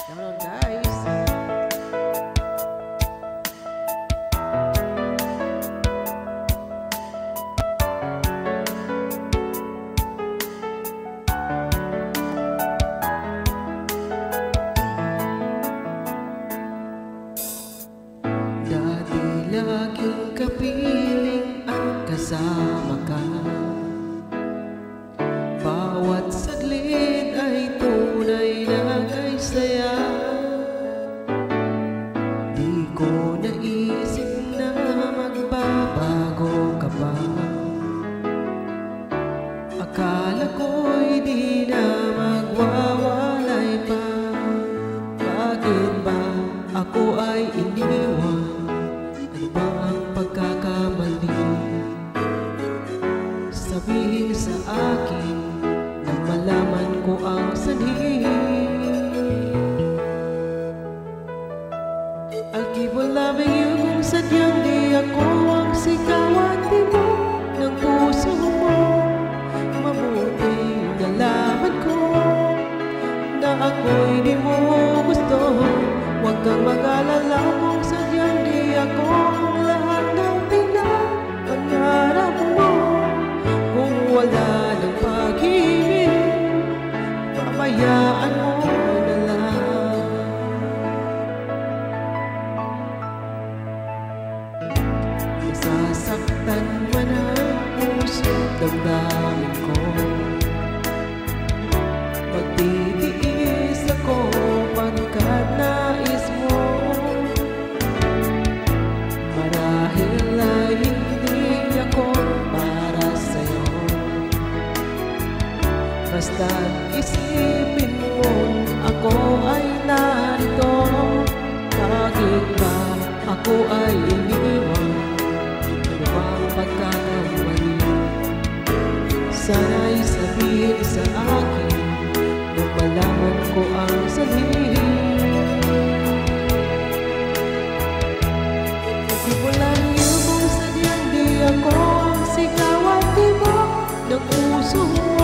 Download guys. Dati laging kapiling at kasama ka. Bawat saglit ay tunay na kay saya. Di ko naisip na magbabago ka pa. Akala ko'y di na magwawalay pa. Bakit ba ako ay iniwan? Ano ba ang pagkakamali? Sabihin sa akin na malaman ko ang sanhi. I'll keep on loving you kung sadyang di ako ang sigawan, di mo ng puso mo. Mabuting nalaman ko na ako'y di mo gusto. Huwag kang mag-alala kung sadyang di ako ang lahat ng pinapangarap mo. Kung wala ng pag-ibig, pabayaan mo na lang. Nasasaktan man ang puso't damdamin ko. Magtitiis ako pagkat nais mo. Marahil ay hindi ako para sa'yo. Basta't isipin mo ako ay narito. Bakit ba ako ay iniwan? Ano bang pagkakamali? Sana'y sabihin sa akin na malaman ko ang sabihin. Simulan niyo kung sadyang di ako ang sigawan, di ba, ng puso mo.